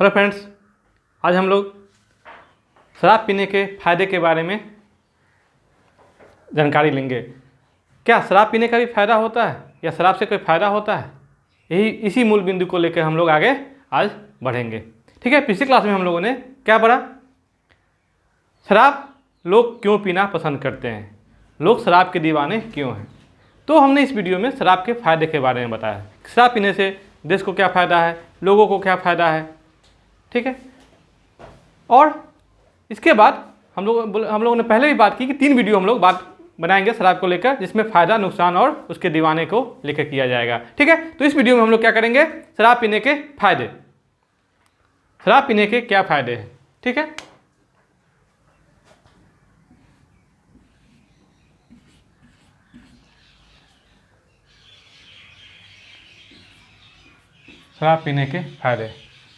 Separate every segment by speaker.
Speaker 1: Hello friends, आज हम लोग शराब पीने के फ़ायदे के बारे में जानकारी लेंगे। क्या शराब पीने का भी फ़ायदा होता है या शराब से कोई फ़ायदा होता है? इसी मूल बिंदु को लेकर हम लोग आगे आज बढ़ेंगे। ठीक है, पिछली क्लास में हम लोगों ने क्या पढ़ा? शराब लोग क्यों पीना पसंद करते हैं, लोग शराब के दीवाने क्यों हैं। तो हमने इस वीडियो में शराब के फ़ायदे के बारे में बताया। शराब पीने से देश को क्या फ़ायदा है, लोगों को क्या फ़ायदा है। ठीक है, और इसके बाद हम लोगों ने पहले भी बात की कि 3 वीडियो हम लोग बात बनाएंगे शराब को लेकर, जिसमें फ़ायदा, नुकसान और उसके दीवाने को लेकर किया जाएगा। ठीक है, तो इस वीडियो में हम लोग क्या करेंगे? शराब पीने के फ़ायदे, शराब पीने के क्या फ़ायदे हैं। ठीक है, शराब पीने के फ़ायदे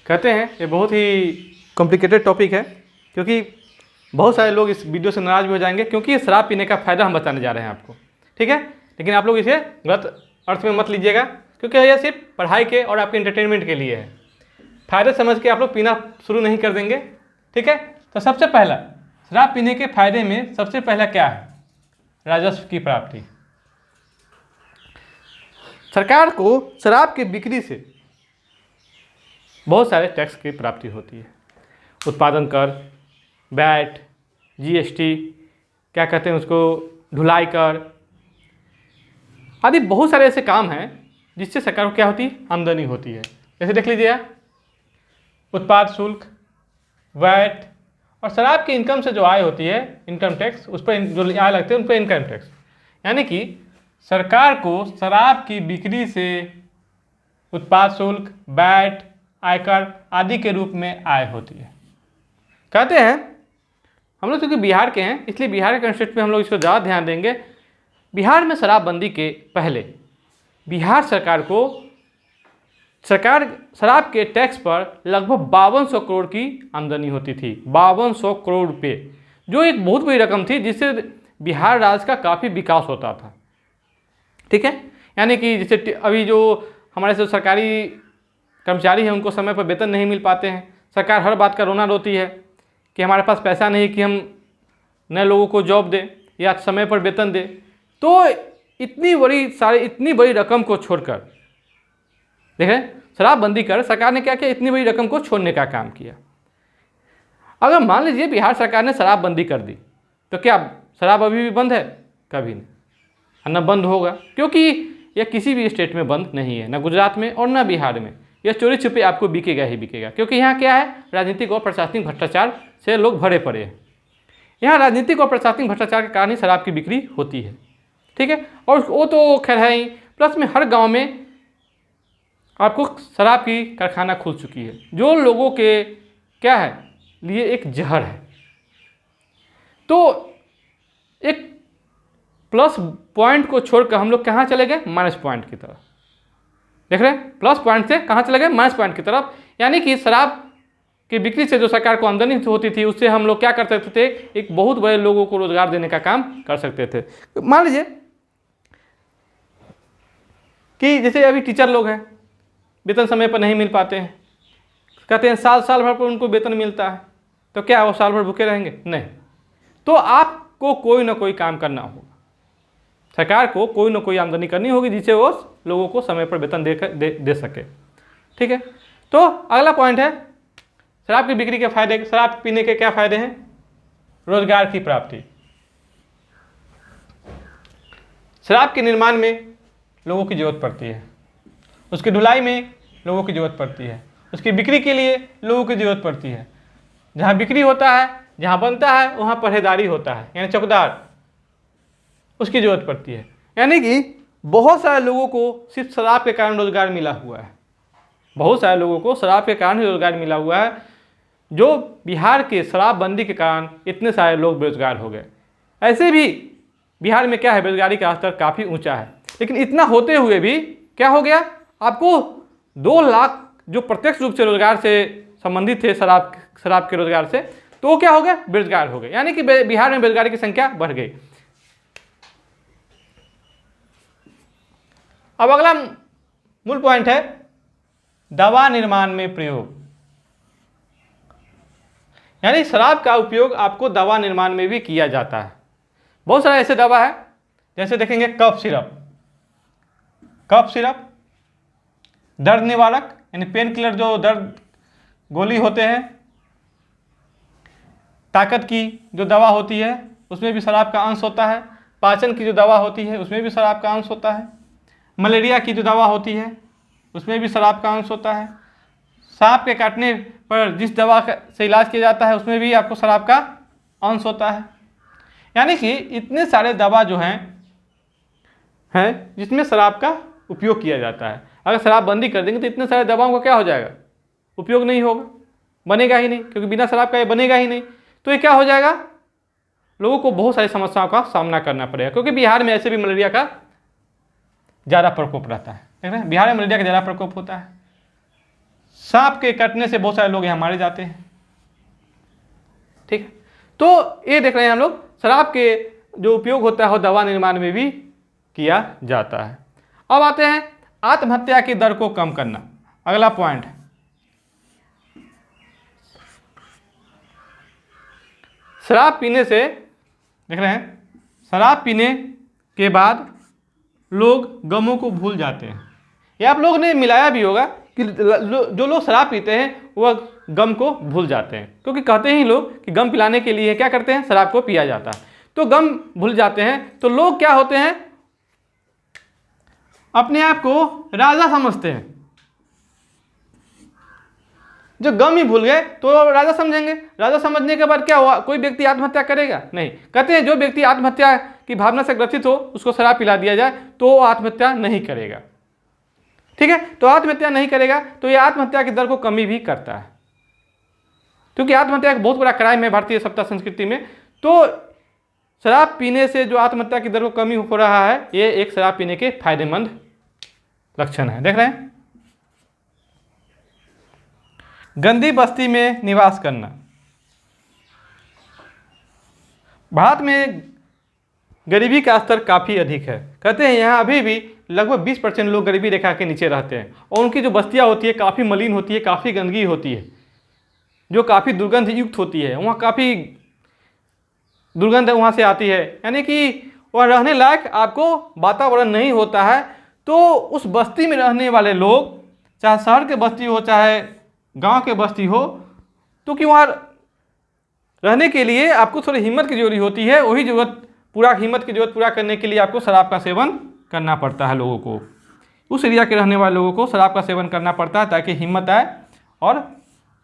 Speaker 1: कहते हैं ये बहुत ही कॉम्प्लिकेटेड टॉपिक है, क्योंकि बहुत सारे लोग इस वीडियो से नाराज़ भी हो जाएंगे, क्योंकि ये शराब पीने का फ़ायदा हम बताने जा रहे हैं आपको। ठीक है, लेकिन आप लोग इसे गलत अर्थ में मत लीजिएगा, क्योंकि यह सिर्फ पढ़ाई के और आपके एंटरटेनमेंट के लिए है। फ़ायदे समझ के आप लोग पीना शुरू नहीं कर देंगे। ठीक है, तो सबसे पहला शराब पीने के फ़ायदे में सबसे पहला क्या है? राजस्व की प्राप्ति। सरकार को शराब की बिक्री से बहुत सारे टैक्स की प्राप्ति होती है। उत्पादन कर, वैट, जीएसटी, क्या कहते हैं उसको, ढुलाई कर आदि बहुत सारे ऐसे काम हैं जिससे सरकार को क्या होती है? आमदनी होती है। जैसे देख लीजिए, उत्पाद शुल्क, वैट और शराब की इनकम से जो आय होती है, इनकम टैक्स, उस पर जो आय लगते हैं उन पर इनकम टैक्स। यानी कि सरकार को शराब की बिक्री से उत्पाद शुल्क, वैट, आयकर आदि के रूप में आय होती है। कहते हैं हम लोग क्योंकि बिहार के हैं, इसलिए बिहार के कंसेप्ट में हम लोग इसको ज़्यादा ध्यान देंगे। बिहार में शराबबंदी के पहले बिहार सरकार को शराब के टैक्स पर लगभग 5200 करोड़ की आमदनी होती थी। 5200 करोड़ रुपये, जो एक बहुत बड़ी रकम थी, जिससे बिहार राज्य का काफ़ी विकास होता था। ठीक है, यानी कि जैसे अभी जो हमारे से सरकारी कर्मचारी हैं, उनको समय पर वेतन नहीं मिल पाते हैं। सरकार हर बात का रोना रोती है कि हमारे पास पैसा नहीं कि हम नए लोगों को जॉब दें या समय पर वेतन दें। तो इतनी बड़ी रकम को छोड़कर, देखें, शराबबंदी कर सरकार ने क्या किया? इतनी बड़ी रकम को छोड़ने का काम किया। अगर मान लीजिए बिहार सरकार ने शराबबंदी कर दी, तो क्या शराब अभी भी बंद है? कभी नहीं, न बंद होगा, क्योंकि यह किसी भी स्टेट में बंद नहीं है, न गुजरात में और न बिहार में। यह चोरी छुपे आपको बिकेगा ही बिकेगा, क्योंकि यहाँ क्या है? राजनीतिक और प्रशासनिक भ्रष्टाचार से लोग भरे पड़े हैं। यहाँ राजनीतिक और प्रशासनिक भ्रष्टाचार के कारण ही शराब की बिक्री होती है। ठीक है, और वो तो खैर है ही, प्लस में हर गांव में आपको शराब की कारखाना खुल चुकी है, जो लोगों के क्या है लिए एक जहर है। तो एक प्लस पॉइंट को छोड़कर हम लोग कहाँ चले गए? माइनस पॉइंट की तरफ। देख रहे हैं, प्लस पॉइंट से कहाँ चले गए? माइनस पॉइंट की तरफ। यानी कि शराब की बिक्री से जो सरकार को आमदनी होती थी, उससे हम लोग क्या कर सकते थे? एक बहुत बड़े लोगों को रोजगार देने का काम कर सकते थे। मान लीजिए कि जैसे अभी टीचर लोग हैं, वेतन समय पर नहीं मिल पाते हैं, कहते हैं साल भर पर उनको वेतन मिलता है, तो क्या वो साल भर भूखे रहेंगे? नहीं। तो आपको कोई ना कोई काम करना होगा, सरकार को कोई ना कोई आमदनी करनी होगी, जिससे वो लोगों को समय पर वेतन दे सके। ठीक है, तो अगला पॉइंट है शराब की बिक्री के फायदे। शराब पीने के क्या फायदे हैं? रोजगार की प्राप्ति। शराब के निर्माण में लोगों की जरूरत पड़ती है, उसकी ढुलाई में लोगों की जरूरत पड़ती है, उसकी बिक्री के लिए लोगों की जरूरत पड़ती है। जहाँ बिक्री होता है, जहाँ बनता है, वहाँ पहरेदारी होता है, यानी चौकीदार, उसकी जरूरत पड़ती है। यानी कि बहुत सारे लोगों को सिर्फ शराब के कारण रोजगार मिला हुआ है। बहुत सारे लोगों को शराब के कारण ही रोजगार मिला हुआ है, जो बिहार के शराबबंदी के कारण इतने सारे लोग बेरोजगार हो गए। ऐसे भी बिहार में क्या है? बेरोजगारी का स्तर काफ़ी ऊंचा है, लेकिन इतना होते हुए भी क्या हो गया? आपको 2 लाख जो प्रत्यक्ष रूप से रोजगार से संबंधित थे, शराब के रोजगार से, तो वो क्या हो गया? बेरोजगार हो गए। यानी कि बिहार में बेरोजगारी की संख्या बढ़ गई। अब अगला मूल पॉइंट है दवा निर्माण में प्रयोग। यानी शराब का उपयोग आपको दवा निर्माण में भी किया जाता है। बहुत सारे ऐसे दवा है, जैसे देखेंगे कफ सिरप, दर्द निवारक यानी पेन किलर, जो दर्द गोली होते हैं, ताकत की जो दवा होती है उसमें भी शराब का अंश होता है, पाचन की जो दवा होती है उसमें भी शराब का अंश होता है, मलेरिया की जो दवा होती है उसमें भी शराब का अंश होता है, सांप के काटने पर जिस दवा से इलाज किया जाता है उसमें भी आपको शराब का अंश होता है। यानी कि इतने सारे दवा जो हैं जिसमें शराब का उपयोग किया जाता है। अगर शराब बंदी कर देंगे तो इतने सारे दवाओं का क्या हो जाएगा, उपयोग नहीं होगा, बनेगा ही नहीं, क्योंकि बिना शराब का ये बनेगा ही नहीं। तो ये क्या हो जाएगा, लोगों को बहुत सारी समस्याओं का सामना करना पड़ेगा, क्योंकि बिहार में ऐसे भी मलेरिया का ज़्यादा प्रकोप रहता है। देख रहे हैं, बिहार में मलेरिया का ज़्यादा प्रकोप होता है। सांप के कटने से बहुत सारे लोग यहाँ मारे जाते हैं। ठीक है, तो ये देख रहे हैं हम लोग, शराब के जो उपयोग होता है वो दवा निर्माण में भी किया जाता है। अब आते हैं आत्महत्या की दर को कम करना, अगला पॉइंट। शराब पीने से, देख रहे हैं, शराब पीने के बाद लोग गमों को भूल जाते हैं। ये आप लोगों ने मिलाया भी होगा कि जो लोग शराब पीते हैं वह गम को भूल जाते हैं, क्योंकि कहते ही लोग कि गम पिलाने के लिए क्या करते हैं, शराब को पिया जाता है। तो गम भूल जाते हैं, तो लोग क्या होते हैं, अपने आप को राजा समझते हैं। जो गम ही भूल गए तो राजा समझेंगे। राजा समझने के बाद क्या हुआ, कोई व्यक्ति आत्महत्या करेगा नहीं। कहते हैं जो व्यक्ति आत्महत्या की भावना से ग्रसित हो उसको शराब पिला दिया जाए तो वो आत्महत्या नहीं करेगा। ठीक है, तो आत्महत्या नहीं करेगा, तो ये आत्महत्या की दर को कमी भी करता है, क्योंकि आत्महत्या एक बहुत बड़ा क्राइम है भारतीय सभ्यता संस्कृति में। तो शराब पीने से जो आत्महत्या की दर को कमी हो रहा है, ये एक शराब पीने के फायदेमंद लक्षण है। देख रहे हैं, गंदी बस्ती में निवास करना। भारत में गरीबी का स्तर काफ़ी अधिक है। कहते हैं यहाँ अभी भी लगभग 20% लोग गरीबी रेखा के नीचे रहते हैं, और उनकी जो बस्तियाँ होती है काफ़ी मलिन होती है, काफ़ी गंदगी होती है, जो काफ़ी दुर्गंध युक्त होती है। वहाँ काफ़ी दुर्गंध वहाँ से आती है, यानी कि वह रहने लायक आपको वातावरण नहीं होता है। तो उस बस्ती में रहने वाले लोग, चाहे शहर के बस्ती हो चाहे गांव के बस्ती हो, तो कि वहाँ रहने के लिए आपको थोड़ी हिम्मत की जरूरी होती है। वही हिम्मत की जरूरत पूरा करने के लिए आपको शराब का सेवन करना पड़ता है। लोगों को, उस एरिया के रहने वाले लोगों को शराब का सेवन करना पड़ता है, ताकि हिम्मत आए और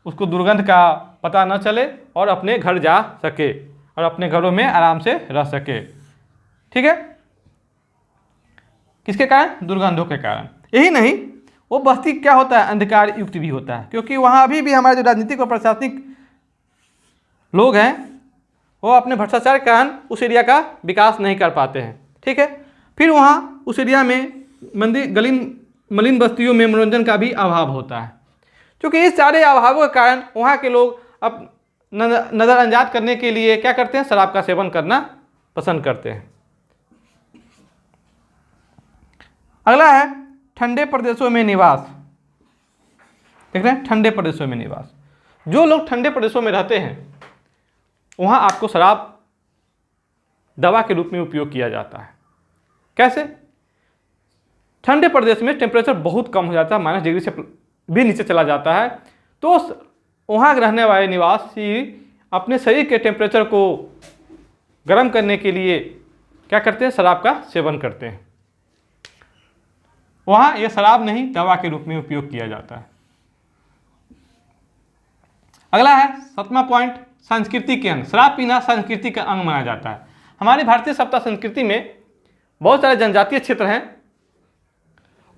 Speaker 1: उसको दुर्गंध का पता न चले और अपने घर जा सके और अपने घरों में आराम से रह सके। ठीक है, किसके कारण, दुर्गंधों के कारण। यही नहीं, वो बस्ती क्या होता है, अंधकार युक्त भी होता है, क्योंकि वहाँ अभी भी हमारे जो राजनीतिक और प्रशासनिक लोग हैं वो अपने भ्रष्टाचार के कारण उस एरिया का विकास नहीं कर पाते हैं। ठीक है, फिर वहाँ उस एरिया में मलिन बस्तियों में मनोरंजन का भी अभाव होता है, क्योंकि इस सारे अभावों के कारण वहाँ के लोग अब नज़रअंदाज करने के लिए क्या करते हैं, शराब का सेवन करना पसंद करते हैं। अगला है ठंडे प्रदेशों में निवास। देख रहे हैं, ठंडे प्रदेशों में निवास। जो लोग ठंडे प्रदेशों में रहते हैं वहाँ आपको शराब दवा के रूप में उपयोग किया जाता है। कैसे, ठंडे प्रदेश में टेम्परेचर बहुत कम हो जाता है, -डिग्री से भी नीचे चला जाता है। तो वहाँ रहने वाले निवासी अपने शरीर के टेम्परेचर को गर्म करने के लिए क्या करते हैं, शराब का सेवन करते हैं। वहाँ यह शराब नहीं, दवा के रूप में उपयोग किया जाता है। अगला है 7वां पॉइंट, संस्कृति के अंग। शराब पीना संस्कृति का अंग माना जाता है। हमारी भारतीय सभ्यता संस्कृति में बहुत सारे जनजातीय क्षेत्र हैं,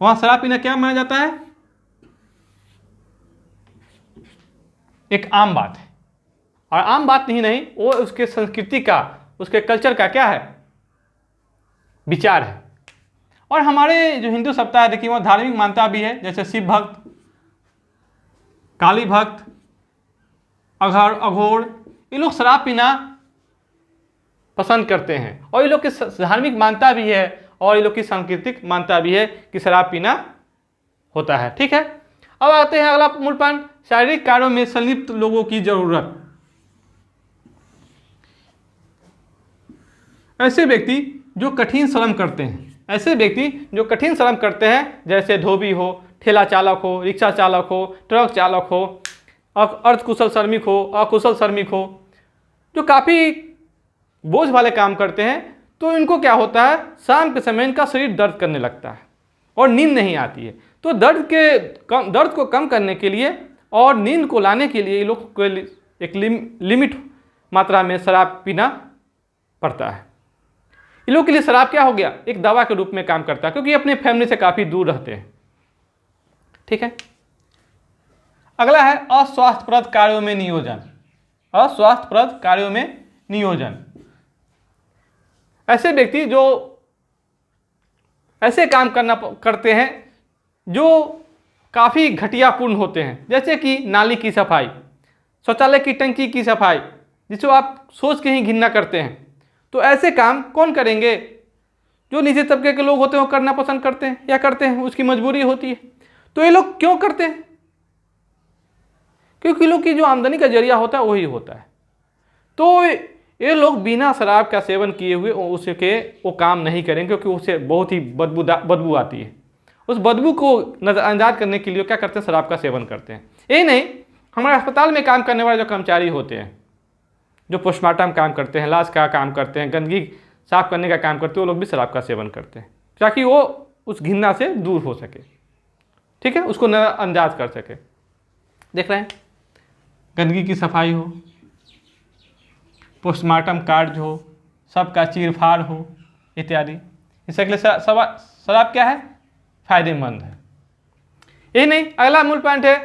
Speaker 1: वहाँ शराब पीना क्या माना जाता है, एक आम बात है। और आम बात नहीं, वो उसके संस्कृति का, उसके कल्चर का क्या है, विचार है। और हमारे जो हिंदू सभ्यता है, देखिए वहाँ धार्मिक मान्यता भी है, जैसे शिव भक्त, काली भक्त, अघोर, ये लोग शराब पीना पसंद करते हैं, और ये लोग की धार्मिक मान्यता भी है और ये लोग की सांस्कृतिक मान्यता भी है कि शराब पीना होता है। ठीक है, अब आते हैं अगला मूल पॉइंट, शारीरिक कार्यों में संलिप्त लोगों की जरूरत। ऐसे व्यक्ति जो कठिन श्रम करते हैं, ऐसे व्यक्ति जो कठिन श्रम करते हैं, जैसे धोबी हो, ठेला चालक हो, रिक्शा चालक हो, ट्रक चालक हो, अर्धकुशल श्रमिक हो, अकुशल श्रमिक हो, जो काफ़ी बोझ वाले काम करते हैं, तो इनको क्या होता है, शाम के समय इनका शरीर दर्द करने लगता है और नींद नहीं आती है। तो दर्द को कम करने के लिए और नींद को लाने के लिए ये लोग को एक लिमिट मात्रा में शराब पीना पड़ता है। इन लोगों के लिए शराब क्या हो गया, एक दवा के रूप में काम करता है, क्योंकि अपने फैमिली से काफ़ी दूर रहते हैं। ठीक है, अगला है अस्वास्थ्यप्रद कार्यों में नियोजन। अस्वास्थ्यप्रद कार्यों में नियोजन, ऐसे व्यक्ति जो ऐसे काम करते हैं जो काफ़ी घटियापूर्ण होते हैं, जैसे कि नाली की सफाई, शौचालय की टंकी की सफाई, जिसको आप सोच के ही घिन्ना करते हैं। तो ऐसे काम कौन करेंगे, जो नीचे तबके के लोग होते हैं वो करना पसंद करते हैं या करते हैं, उसकी मजबूरी होती है। तो ये लोग क्यों करते हैं, क्योंकि लोग की जो आमदनी का जरिया होता है वही होता है। तो ये लोग बिना शराब का सेवन किए हुए उसके वो काम नहीं करेंगे, क्योंकि उससे बहुत ही बदबू आती है। उस बदबू को नज़रअंदाज करने के लिए क्या करते हैं, शराब का सेवन करते हैं। यही नहीं, हमारे अस्पताल में काम करने वाले जो कर्मचारी होते हैं, जो पोस्टमार्टम काम करते हैं, लाश का काम करते हैं, गंदगी साफ करने का काम करते हैं, वो लोग भी शराब का सेवन करते हैं, ताकि वो उस घिन्ना से दूर हो सके। ठीक है, उसको नज़रअंदाज कर सके। देख रहे हैं, गंदगी की सफाई हो, पोस्टमार्टम कार्ड हो, सबका चीरफाड़ हो इत्यादि, इसके लिए शराब क्या है, फायदेमंद है। यही नहीं, अगला मूल पॉइंट है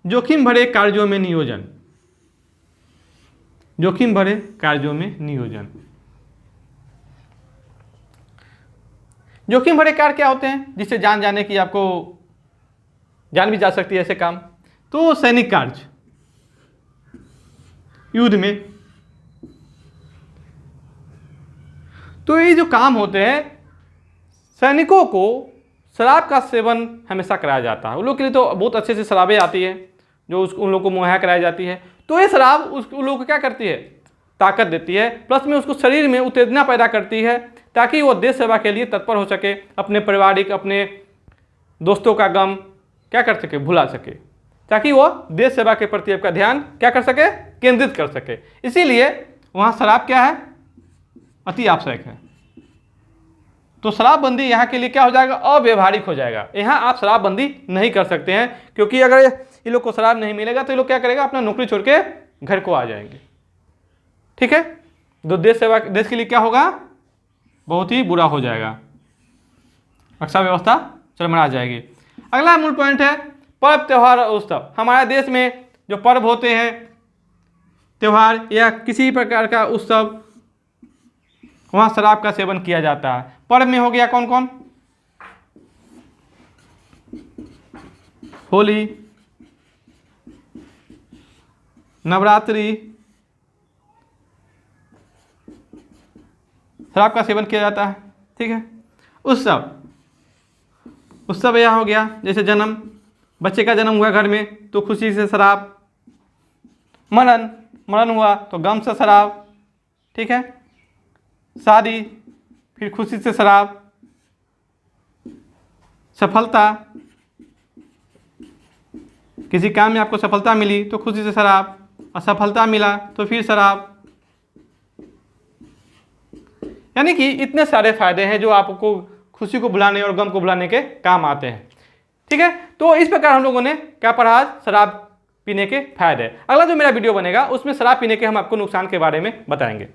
Speaker 1: जोखिम भरे कार्यों में नियोजन। जोखिम भरे कार्यों में नियोजन। जोखिम भरे कार्य क्या होते हैं, जिससे जान जाने की आपको जान भी जा सकती है ऐसे काम। तो सैनिक कार्य, युद्ध में, तो ये जो काम होते हैं, सैनिकों को शराब का सेवन हमेशा कराया जाता है। उन लोगों के लिए तो बहुत अच्छे से शराबें आती है जो उन लोगों को मुहैया कराई जाती है। तो ये शराब उन लोगों को क्या करती है, ताकत देती है, प्लस में उसको शरीर में उत्तेजना पैदा करती है, ताकि वो देश सेवा के लिए तत्पर हो सके, अपने पारिवारिक, अपने दोस्तों का गम क्या कर सके, भुला सके, ताकि वो देश सेवा के प्रति आपका ध्यान क्या कर सके, केंद्रित कर सके। इसीलिए वहाँ शराब क्या है, अति आवश्यक है। तो शराबबंदी यहाँ के लिए क्या हो जाएगा, अव्यवहारिक हो जाएगा। यहाँ आप शराबबंदी नहीं कर सकते हैं, क्योंकि अगर ये लोग को शराब नहीं मिलेगा तो ये लोग क्या करेगा, अपना नौकरी छोड़ के घर को आ जाएंगे। ठीक है, तो देश सेवा, देश के लिए क्या होगा, बहुत ही बुरा हो जाएगा, रक्षा व्यवस्था चरमरा जाएगी। अगला मूल पॉइंट है पर्व, त्यौहार और उत्सव। हमारे देश में जो पर्व होते हैं, त्यौहार या किसी प्रकार का उत्सव, वहाँ शराब का सेवन किया जाता है। पर्व में हो गया कौन कौन, होली, नवरात्रि, शराब का सेवन किया जाता है। ठीक है, उत्सव, उत्सव यह हो गया, जैसे जन्म, बच्चे का जन्म हुआ घर में तो खुशी से शराब, मरण हुआ तो गम से शराब। ठीक है, शादी, फिर खुशी से शराब, सफलता, किसी काम में आपको सफलता मिली तो खुशी से शराब, असफलता मिला तो फिर शराब। यानी कि इतने सारे फायदे हैं जो आपको खुशी को भुलाने और गम को भुलाने के काम आते हैं। ठीक है, तो इस प्रकार हम लोगों ने क्या पढ़ा आज, शराब पीने के फायदे। अगला जो मेरा वीडियो बनेगा उसमें शराब पीने के हम आपको नुकसान के बारे में बताएंगे।